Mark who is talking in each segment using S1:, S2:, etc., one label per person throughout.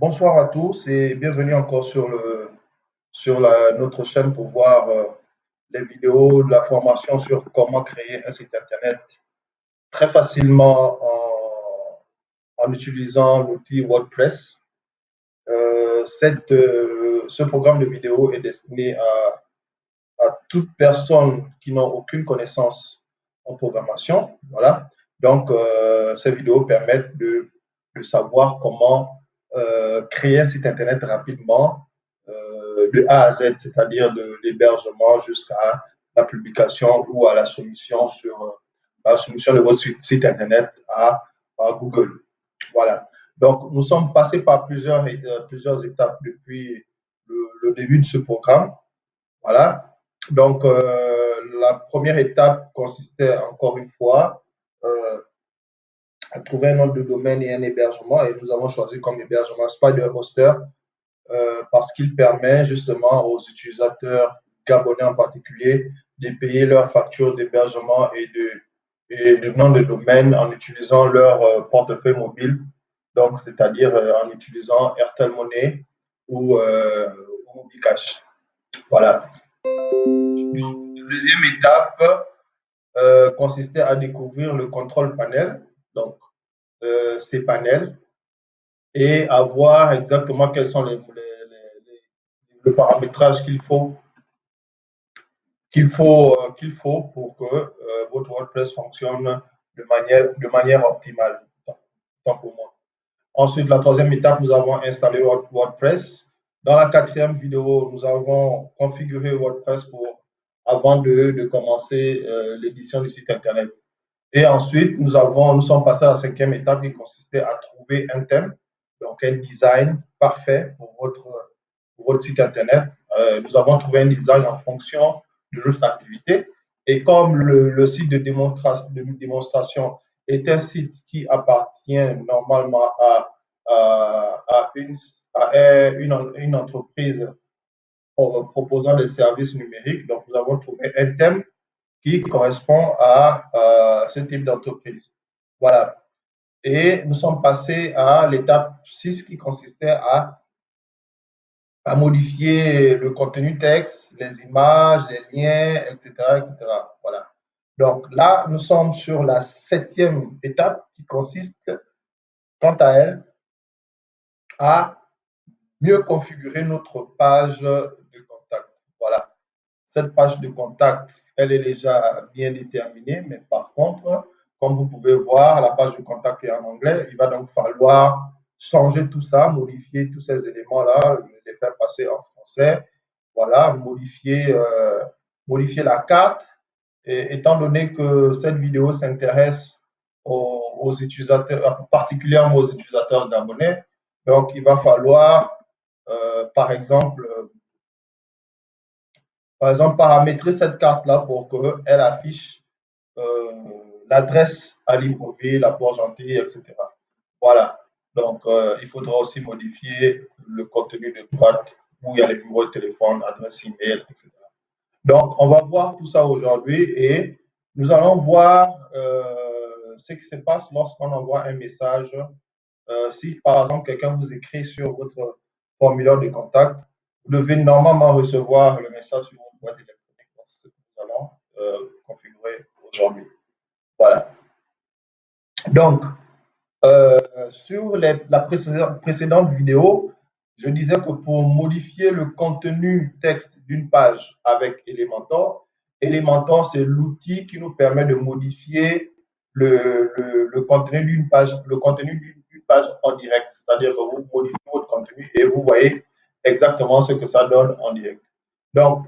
S1: Bonsoir à tous et bienvenue encore notre chaîne pour voir les vidéos de la formation sur comment créer un site internet très facilement en utilisant l'outil WordPress. Ce programme de vidéo est destiné à toute personne qui n'a aucune connaissance en programmation. Voilà. Donc, ces vidéos permettent de savoir comment créer un site internet rapidement de A à Z, c'est-à-dire de l'hébergement jusqu'à la publication ou à la soumission de votre site internet à Google. Voilà. Donc, nous sommes passés par plusieurs étapes depuis le début de ce programme. Voilà. Donc, la première étape consistait encore une fois à trouver un nom de domaine et un hébergement. Et nous avons choisi comme hébergement SpiderHoster parce qu'il permet justement aux utilisateurs gabonais en particulier de payer leurs factures d'hébergement et de nom de domaine en utilisant leur portefeuille mobile, donc c'est-à-dire en utilisant Airtel Money ou MobiCash. Voilà. La deuxième étape consistait à découvrir le contrôle panel, donc ces panels, et à voir exactement quels sont le paramétrage qu'il faut pour que votre WordPress fonctionne de manière optimale, tant pour moi. Ensuite, la troisième étape, nous avons installé WordPress. Dans la quatrième vidéo, nous avons configuré WordPress avant de commencer l'édition du site Internet. Et ensuite, nous sommes passés à la cinquième étape qui consistait à trouver un thème, donc un design parfait pour votre site Internet. Nous avons trouvé un design en fonction de notre activité. Et comme le site de démonstration est un site qui appartient normalement à une entreprise proposant des services numériques, donc nous avons trouvé un thème qui correspond à ce type d'entreprise. Voilà. Et nous sommes passés à l'étape 6 qui consistait à modifier le contenu texte, les images, les liens, etc., etc. Voilà. Donc là, nous sommes sur la septième étape qui consiste, quant à elle, à mieux configurer notre page de contact. Voilà. Cette page de contact, elle est déjà bien déterminée, mais par contre, comme vous pouvez voir, la page de contact est en anglais. Il va donc falloir changer tout ça, modifier tous ces éléments-là, les faire passer en français. Voilà, modifier la carte. Et étant donné que cette vidéo s'intéresse aux utilisateurs, particulièrement aux utilisateurs gabonais, donc il va falloir, par exemple, paramétrer cette carte-là pour qu'elle affiche l'adresse à Libreville, à Port-Gentil, etc. Voilà. Donc, il faudra aussi modifier le contenu de droite où il y a les numéros de téléphone, adresse email, etc. Donc, on va voir tout ça aujourd'hui et nous allons voir ce qui se passe lorsqu'on envoie un message. Si, par exemple, quelqu'un vous écrit sur votre formulaire de contact, vous devez normalement recevoir le message sur votre boîte électronique. C'est ce que nous allons configurer aujourd'hui. Voilà. Donc, sur la précédente vidéo, je disais que pour modifier le contenu texte d'une page avec Elementor, Elementor, c'est l'outil qui nous permet de modifier le contenu d'une page, en direct. C'est-à-dire que vous modifiez votre contenu et vous voyez exactement ce que ça donne en direct. Donc,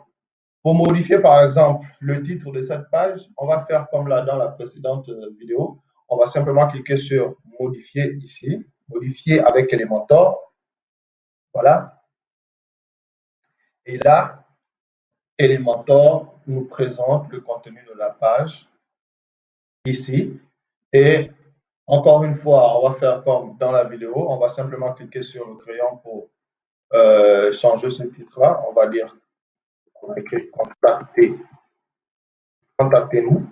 S1: pour modifier, par exemple, le titre de cette page, on va faire comme là dans la précédente vidéo. On va simplement cliquer sur modifier ici, modifier avec Elementor. Voilà. Et là, Elementor nous présente le contenu de la page ici. Et encore une fois, on va faire comme dans la vidéo. On va simplement cliquer sur le crayon pour changer ce titre-là. On va dire, on va écrire contactez-nous.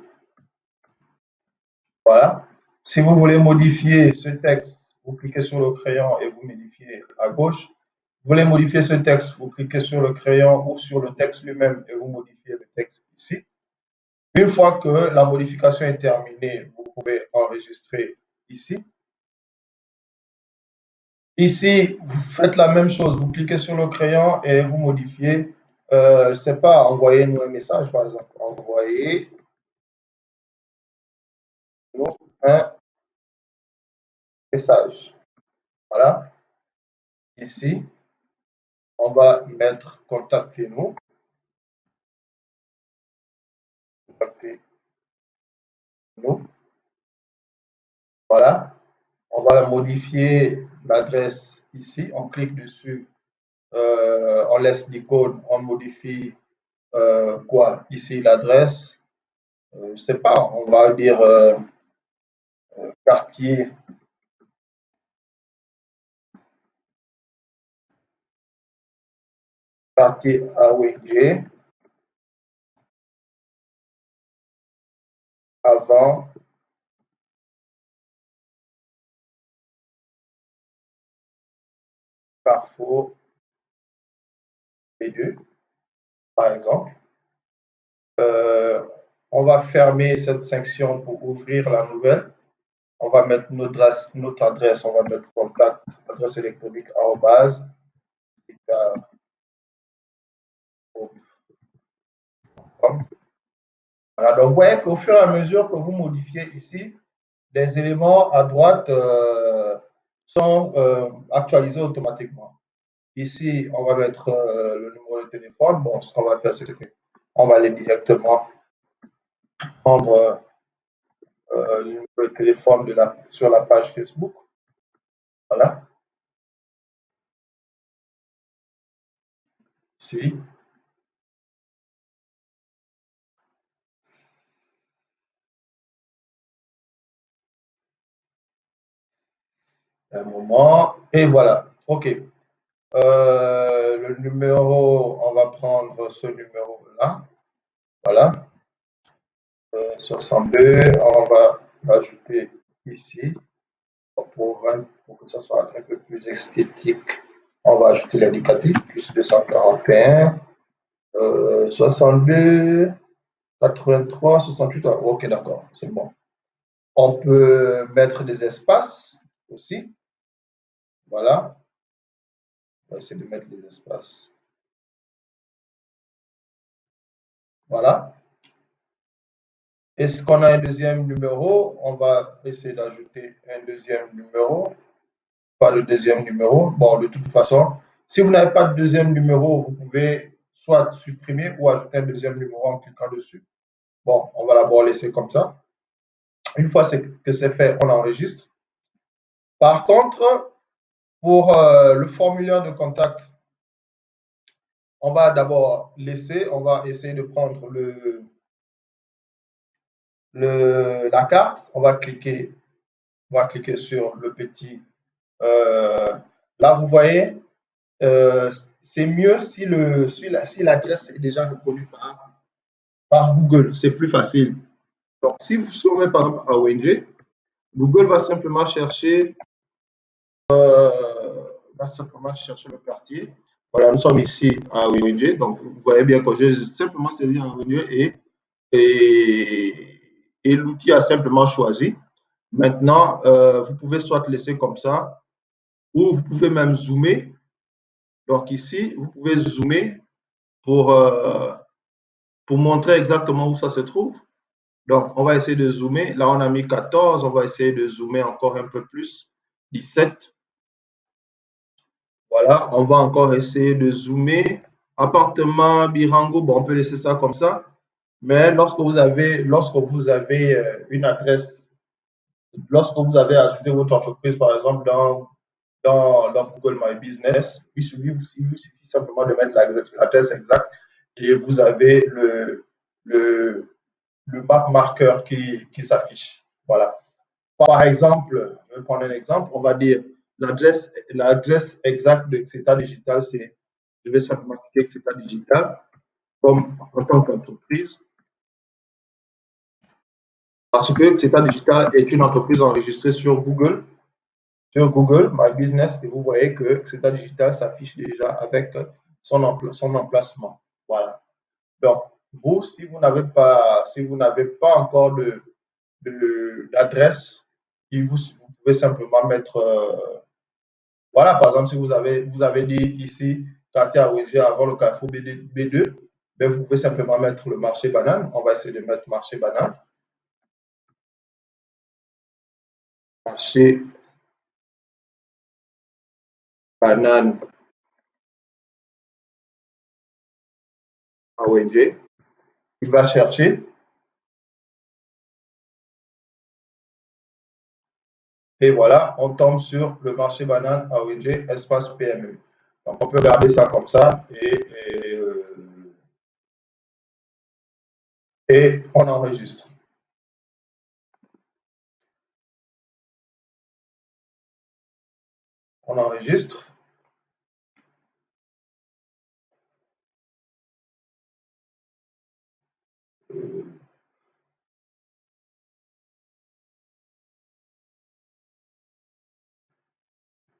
S1: Voilà. Si vous voulez modifier ce texte, vous cliquez sur le crayon et vous modifiez à gauche. Vous voulez modifier ce texte, vous cliquez sur le crayon ou sur le texte lui-même et vous modifiez le texte ici. Une fois que la modification est terminée, vous pouvez enregistrer ici. Ici, vous faites la même chose, vous cliquez sur le crayon et vous modifiez. C'est pas envoyer-nous un message, par exemple. Envoyer-nous un message. Voilà. Ici, on va mettre contactez-nous. Contactez-nous. Voilà. On va modifier l'adresse ici. On clique dessus. On laisse l'icône. On modifie quoi? Ici, l'adresse. Je ne sais pas. On va dire quartier. Quartier AONG. Avant. Carrefour B2, par exemple. On va fermer cette section pour ouvrir la nouvelle. On va mettre notre adresse, on va mettre contact, adresse électronique, arrobase. Voilà, donc vous voyez qu'au fur et à mesure que vous modifiez ici, les éléments à droite sont actualisés automatiquement. Ici, on va mettre le numéro de téléphone. Bon, ce qu'on va faire, c'est qu'on va aller directement prendre le numéro de téléphone sur la page Facebook. Voilà. Ici. Un moment. Et voilà. OK. Le numéro, on va prendre ce numéro-là. Voilà. 62. On va l'ajouter ici. Pour que ça soit un peu plus esthétique, on va ajouter l'indicatif, plus 241, 62, 83, 68. OK, d'accord, c'est bon. On peut mettre des espaces aussi. Voilà. On va essayer de mettre des espaces. Voilà. Est-ce qu'on a un deuxième numéro? On va essayer d'ajouter un deuxième numéro. Pas le deuxième numéro. Bon, de toute façon, si vous n'avez pas de deuxième numéro, vous pouvez soit supprimer ou ajouter un deuxième numéro en cliquant dessus. Bon, on va d'abord laisser comme ça. Une fois que c'est fait, on enregistre. Par contre, pour le formulaire de contact, on va d'abord laisser, on va essayer de prendre la carte. On va cliquer sur le petit. Là, vous voyez, c'est mieux si l'adresse est déjà reconnue par Google. C'est plus facile. Donc, si vous sommes par exemple à ONG, Google va simplement chercher le quartier. Voilà, nous sommes ici à ONG. Donc, vous voyez bien que j'ai simplement saisi à ONG et l'outil a simplement choisi. Maintenant, vous pouvez soit laisser comme ça ou vous pouvez même zoomer. Donc ici, vous pouvez zoomer pour montrer exactement où ça se trouve. Donc, on va essayer de zoomer. Là, on a mis 14. On va essayer de zoomer encore un peu plus. 17. Voilà, on va encore essayer de zoomer. Appartement Birango, bon, on peut laisser ça comme ça. Mais lorsque vous avez une adresse, lorsque vous avez ajouté votre entreprise, par exemple, dans Google My Business, il vous suffit simplement de mettre l'adresse exacte et vous avez le map marqueur qui s'affiche. Voilà. Par exemple, je vais prendre un exemple, on va dire l'adresse exacte de Xeta Digital, c'est, je vais simplement cliquer Xeta Digital comme en tant qu'entreprise. Parce que Xeta Digital est une entreprise enregistrée sur Google. sur Google My Business et vous voyez que Xeta Digital s'affiche déjà avec son emplacement. Voilà. Donc, vous, si vous n'avez pas encore d'adresse, vous pouvez simplement mettre, voilà, par exemple, si vous avez dit ici, quartier Awenge avant le carrefour B2, ben, vous pouvez simplement mettre le marché banane. On va essayer de mettre marché banane. Marché banane Awenge. Il va chercher. Et voilà, on tombe sur le marché banane Awenge, espace PME. Donc, on peut garder ça comme ça et on enregistre. On enregistre.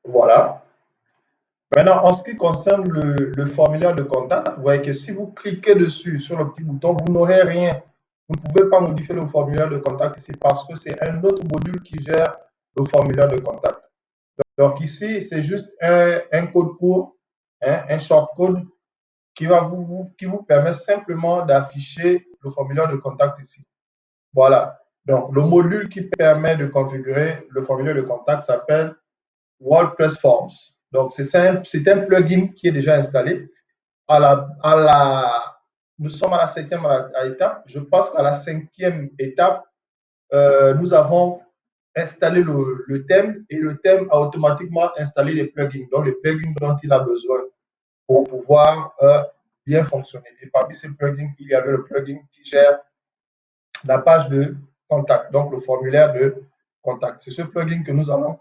S1: Voilà. Maintenant, en ce qui concerne le formulaire de contact, vous voyez que si vous cliquez dessus, sur le petit bouton, vous n'aurez rien. Vous ne pouvez pas modifier le formulaire de contact ici parce que c'est un autre module qui gère le formulaire de contact. Donc ici, c'est juste un code court, hein, un short code qui vous permet simplement d'afficher le formulaire de contact ici. Voilà. Donc, le module qui permet de configurer le formulaire de contact s'appelle WordPress Forms. Donc, c'est un plugin qui est déjà installé. Nous sommes à la 7e étape. Je pense qu'à la 5e étape, nous avons installé le thème et le thème a automatiquement installé les plugins. Donc, les plugins dont il a besoin pour pouvoir bien fonctionner. Et parmi ces plugins, il y avait le plugin qui gère la page de contact, donc le formulaire de contact. C'est ce plugin que nous allons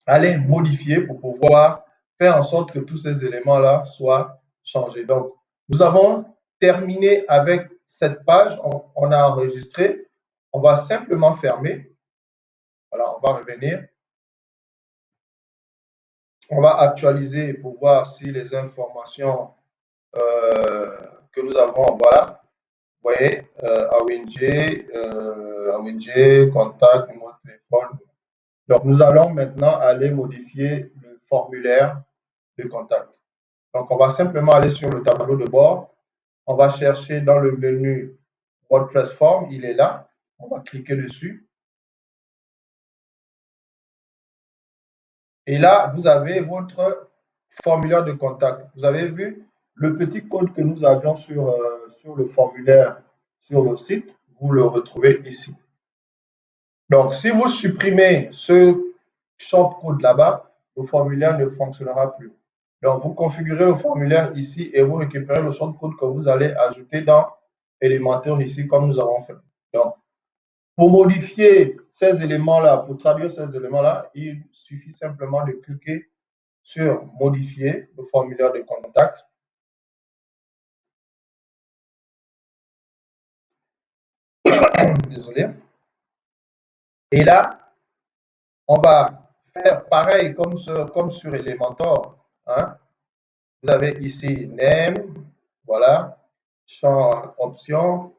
S1: aller modifier pour pouvoir faire en sorte que tous ces éléments-là soient changés. Donc, nous avons terminé avec cette page. On a enregistré. On va simplement fermer. Voilà, on va revenir. On va actualiser pour voir si les informations que nous avons, voilà, vous voyez, Awenge, contact, numéro de téléphone. Donc, nous allons maintenant aller modifier le formulaire de contact. Donc, on va simplement aller sur le tableau de bord. On va chercher dans le menu WordPress Form. Il est là. On va cliquer dessus. Et là, vous avez votre formulaire de contact. Vous avez vu le petit code que nous avions sur le formulaire sur le site. Vous le retrouvez ici. Donc, si vous supprimez ce shortcode là-bas, le formulaire ne fonctionnera plus. Donc, vous configurez le formulaire ici et vous récupérez le shortcode que vous allez ajouter dans Elementor ici, comme nous avons fait. Donc, pour modifier ces éléments-là, pour traduire ces éléments-là, il suffit simplement de cliquer sur Modifier le formulaire de contact. Désolé. Et là, on va faire pareil comme sur Elementor. Hein. Vous avez ici Name, voilà, champ option.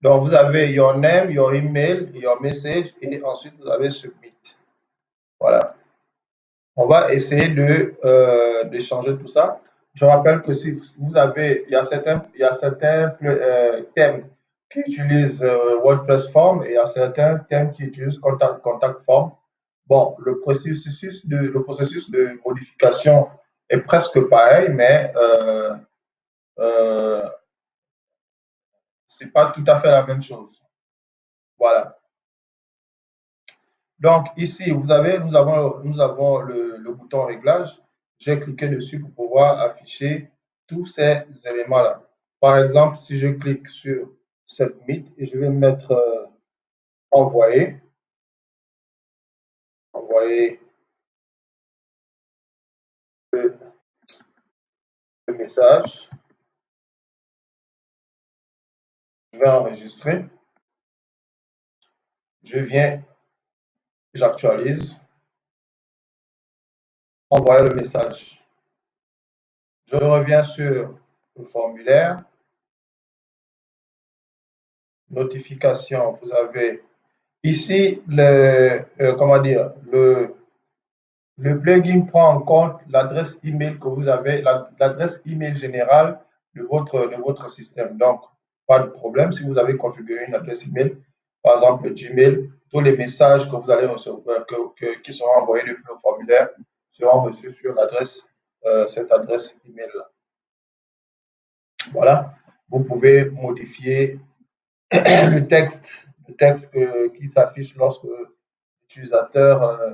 S1: Donc, vous avez your name, your email, your message et ensuite vous avez submit. Voilà. On va essayer de changer tout ça. Je rappelle que si vous avez, il y a certains thèmes qui utilisent WordPress Form et il y a certains thèmes qui utilisent Contact Form. Bon, le processus de modification est presque pareil, mais c'est pas tout à fait la même chose. Voilà. Donc ici, nous avons le bouton réglage. J'ai cliqué dessus pour pouvoir afficher tous ces éléments-là. Par exemple, si je clique sur Submit et je vais mettre envoyer, envoyer le, le message. Je vais enregistrer. Je viens, j'actualise, envoyer le message. Je reviens sur le formulaire. Notification, vous avez ici comment dire, le plugin prend en compte l'adresse email que vous avez, l'adresse email générale de votre système. Donc, pas de problème. Si vous avez configuré une adresse email, par exemple Gmail, tous les messages que vous allez recevoir, qui seront envoyés depuis le formulaire, seront reçus sur cette adresse email-là. Voilà. Vous pouvez modifier le texte qui s'affiche lorsque l'utilisateur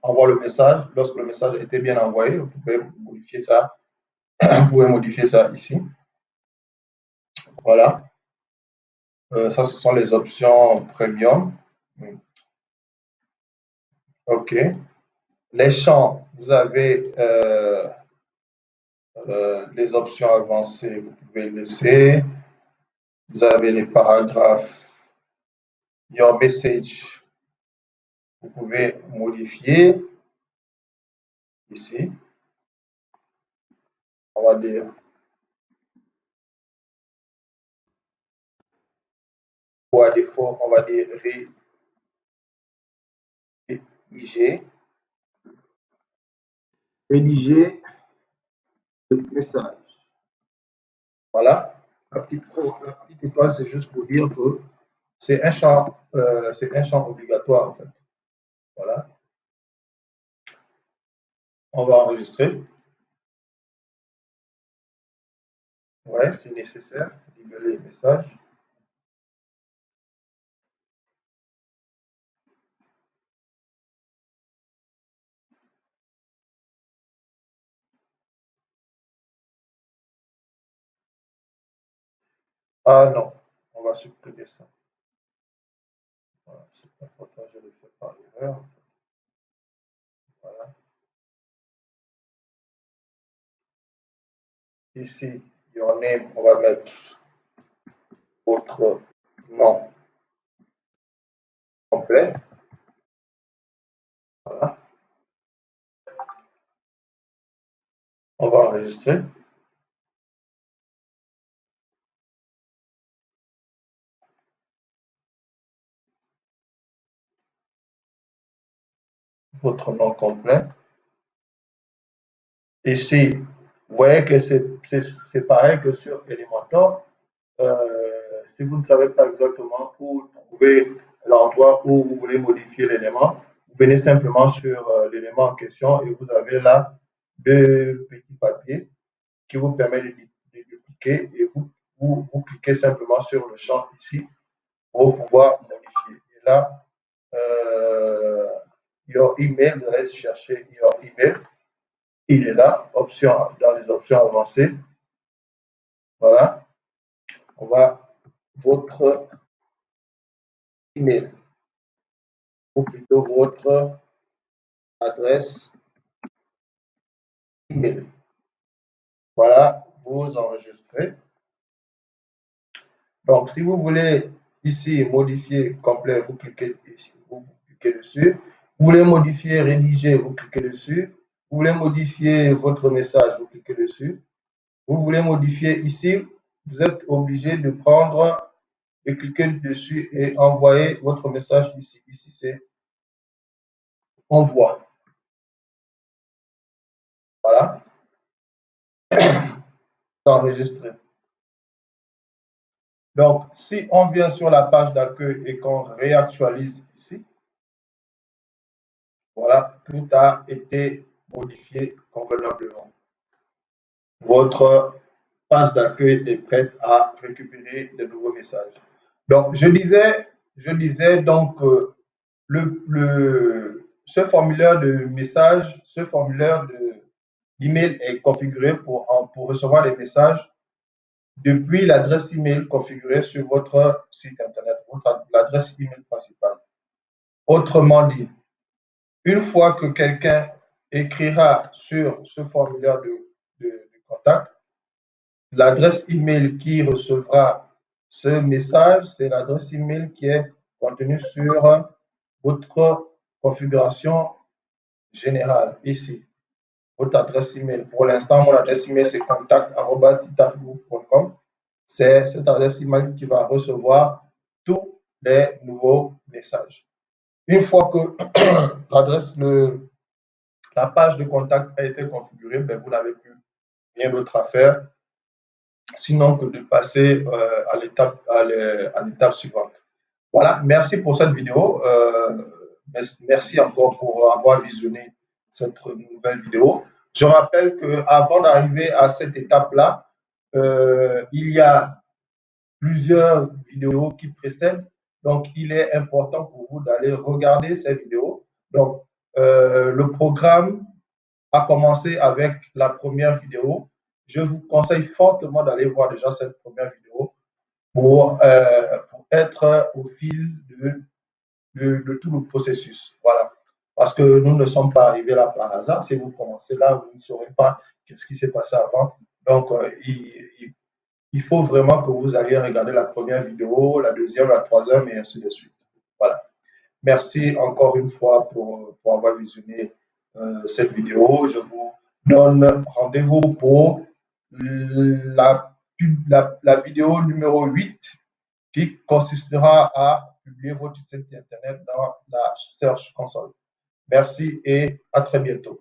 S1: envoie le message. Lorsque le message a été bien envoyé, vous pouvez modifier ça. Vous pouvez modifier ça ici. Voilà. Ça, ce sont les options premium. OK. Les champs, vous avez les options avancées, vous pouvez laisser. Vous avez les paragraphes. Your message, vous pouvez modifier ici. On va dire ou à défaut, on va dire rédiger le message. Voilà. La petite étoile, c'est juste pour dire que c'est un champ obligatoire en fait. Voilà. On va enregistrer. Ouais, c'est nécessaire. Libérer les messages. Ah non, on va supprimer ça. Voilà, c'est important, je le fais par erreur. Voilà. Ici, your name, on va mettre votre nom complet. Voilà. On va enregistrer. Votre nom complet. Ici, vous voyez que c'est pareil que sur Elementor. Si vous ne savez pas exactement où trouver l'endroit où vous voulez modifier l'élément, vous venez simplement sur l'élément en question et vous avez là deux petits papiers qui vous permettent de dupliquer et vous cliquez simplement sur le champ ici pour pouvoir modifier. Et là, your email, vous allez chercher your email. Il est là, dans les options avancées. Voilà. On va votre email ou plutôt votre adresse email. Voilà, vous enregistrez. Donc, si vous voulez ici modifier complet, vous cliquez ici, vous cliquez dessus. Vous voulez modifier, rédiger, vous cliquez dessus. Vous voulez modifier votre message, vous cliquez dessus. Vous voulez modifier ici, vous êtes obligé de prendre et cliquer dessus et envoyer votre message ici. Ici, c'est envoi. Voilà. C'est enregistré. Donc, si on vient sur la page d'accueil et qu'on réactualise ici, voilà, tout a été modifié convenablement. Votre page d'accueil est prête à récupérer de nouveaux messages. Donc, je disais donc ce formulaire de message, ce formulaire d'email est configuré pour recevoir les messages depuis l'adresse email configurée sur votre site internet, l'adresse email principale. Autrement dit, une fois que quelqu'un écrira sur ce formulaire de contact, l'adresse email qui recevra ce message, c'est l'adresse email qui est contenue sur votre configuration générale ici. Votre adresse email. Pour l'instant, mon adresse email, c'est contact@citafgroup.com. C'est cette adresse email qui va recevoir tous les nouveaux messages. Une fois que la page de contact a été configurée, ben, vous n'avez plus rien d'autre à faire, sinon que de passer à l'étape suivante. Voilà, merci pour cette vidéo. Merci encore pour avoir visionné cette nouvelle vidéo. Je rappelle qu'avant d'arriver à cette étape-là, il y a plusieurs vidéos qui précèdent. Donc, il est important pour vous d'aller regarder ces vidéos. Donc, le programme a commencé avec la première vidéo. Je vous conseille fortement d'aller voir déjà cette première vidéo pour être au fil de tout le processus. Voilà. Parce que nous ne sommes pas arrivés là par hasard. Si vous commencez là, vous ne saurez pas qu'est-ce qui s'est passé avant. Donc, il faut vraiment que vous alliez regarder la première vidéo, la deuxième, la troisième et ainsi de suite. Voilà. Merci encore une fois pour avoir visionné cette vidéo. Je vous donne rendez-vous pour la vidéo numéro 8 qui consistera à publier votre site internet dans la Search Console. Merci et à très bientôt.